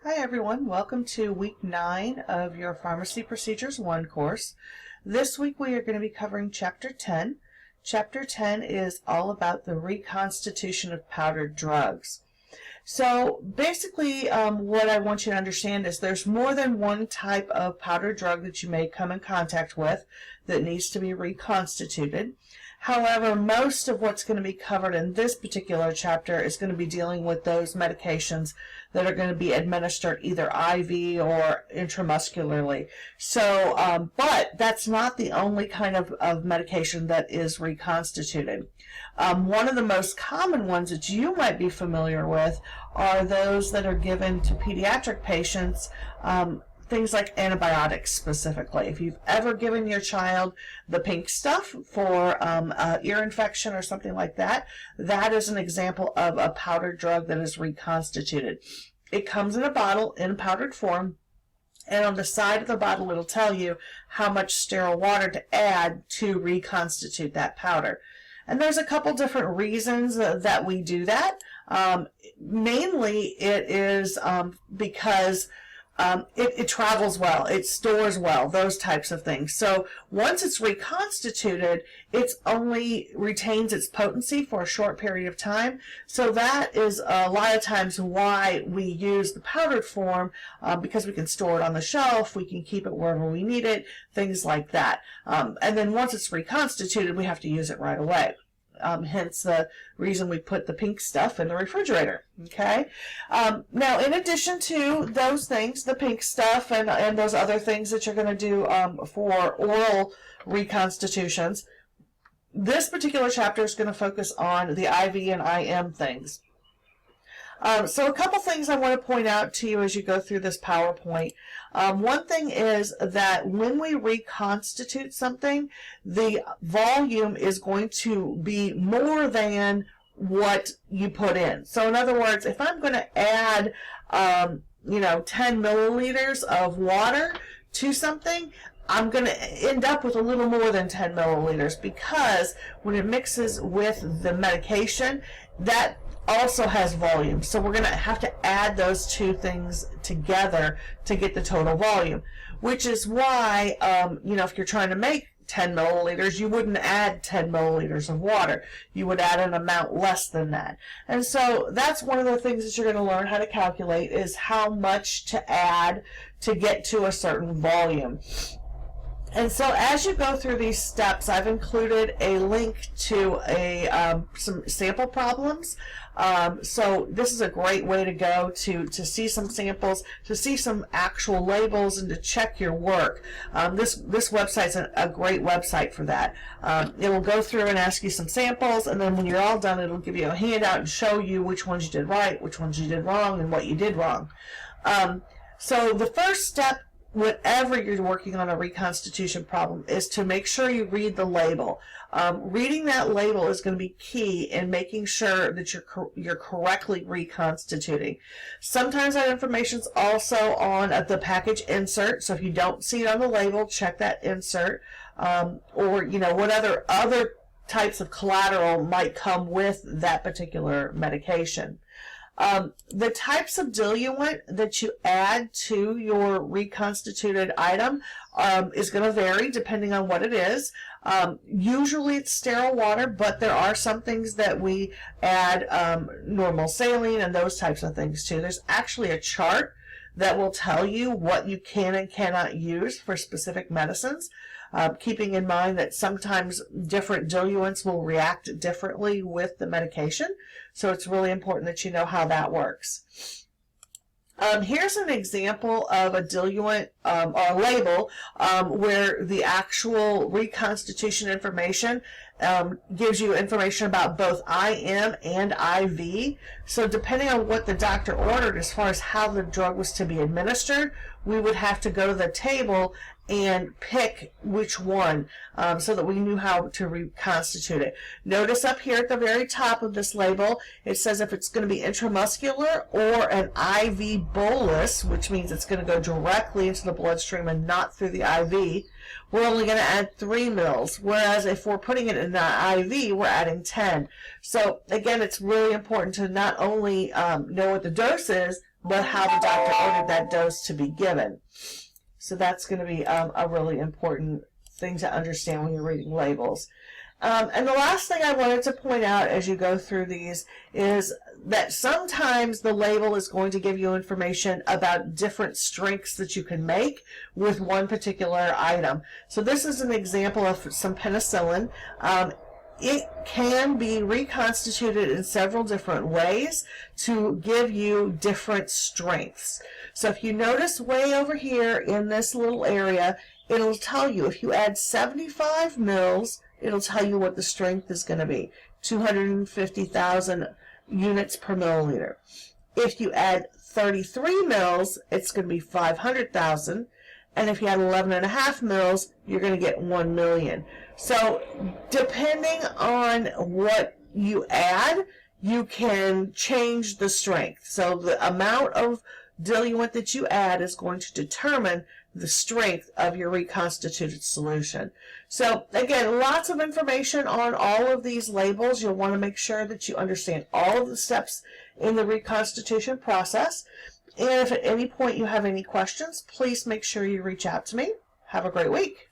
Hi everyone, welcome to week 9 of your Pharmacy Procedures 1 course. This week we are going to be covering Chapter 10. Chapter 10 is all about the reconstitution of powdered drugs. So basically what I want you to understand is there's more than one type of powdered drug that you may come in contact with that needs to be reconstituted. However, most of what's going to be covered in this particular chapter is going to be dealing with those medications that are going to be administered either IV or intramuscularly. So, but that's not the only kind of medication that is reconstituted. One of the most common ones that you might be familiar with are those that are given to pediatric patients, things like antibiotics specifically. If you've ever given your child the pink stuff for ear infection or something like that, that is an example of a powdered drug that is reconstituted. It comes in a bottle in powdered form, and on the side of the bottle it'll tell you how much sterile water to add to reconstitute that powder. And there's a couple different reasons that we do that. Mainly it is because it travels well, it stores well, those types of things. So once it's reconstituted, it only retains its potency for a short period of time. So that is a lot of times why we use the powdered form, because we can store it on the shelf, we can keep it wherever we need it, things like that. And then once it's reconstituted, we have to use it right away. Hence the reason we put the pink stuff in the refrigerator. Okay. Now, in addition to those things, the pink stuff and those other things that you're going to do for oral reconstitutions, this particular chapter is going to focus on the IV and IM things. So a couple things I want to point out to you as you go through this PowerPoint. One thing is that when we reconstitute something, the volume is going to be more than what you put in. So in other words, if I'm going to add 10 milliliters of water to something, I'm going to end up with a little more than 10 milliliters, because when it mixes with the medication, that also has volume. So we're going to have to add those two things together to get the total volume, which is why, if you're trying to make 10 milliliters, you wouldn't add 10 milliliters of water. You would add an amount less than that. And so that's one of the things that you're going to learn how to calculate, is how much to add to get to a certain volume. And so as you go through these steps, I've included a link to some sample problems. So this is a great way to go to see some samples, to see some actual labels, and to check your work. This website's a great website for that. It will go through and ask you some samples, and then when you're all done, it'll give you a handout and show you which ones you did right, which ones you did wrong, and what you did wrong. So the first step, whenever you're working on a reconstitution problem, is to make sure you read the label. Reading that label is going to be key in making sure that you're correctly reconstituting. Sometimes that information is also on the package insert, so if you don't see it on the label, check that insert, or what other types of collateral might come with that particular medication. The types of diluent that you add to your reconstituted item is going to vary depending on what it is. Usually it's sterile water, but there are some things that we add normal saline and those types of things too. There's actually a chart that will tell you what you can and cannot use for specific medicines, keeping in mind that sometimes different diluents will react differently with the medication. So it's really important that you know how that works. Here's an example of a diluent or a label where the actual reconstitution information gives you information about both IM and IV. So depending on what the doctor ordered as far as how the drug was to be administered, we would have to go to the table and pick which one so that we knew how to reconstitute it. Notice up here at the very top of this label, it says if it's going to be intramuscular or an IV bolus, which means it's going to go directly into the bloodstream and not through the IV, we're only going to add 3 mils, whereas if we're putting it in the IV, we're adding 10. So again, it's really important to not only know what the dose is, but how the doctor ordered that dose to be given. So that's going to be a really important thing to understand when you're reading labels. And the last thing I wanted to point out as you go through these is that sometimes the label is going to give you information about different strengths that you can make with one particular item. So this is an example of some penicillin. It can be reconstituted in several different ways to give you different strengths. So if you notice way over here in this little area, it'll tell you if you add 75 mils, it'll tell you what the strength is going to be, 250,000 units per milliliter. If you add 33 mils, it's going to be 500,000. And if you add 11.5 mils, you're going to get 1 million. So depending on what you add, you can change the strength. So the amount of diluent that you add is going to determine the strength of your reconstituted solution. So again, lots of information on all of these labels. You'll want to make sure that you understand all of the steps in the reconstitution process. And if at any point you have any questions, please make sure you reach out to me. Have a great week.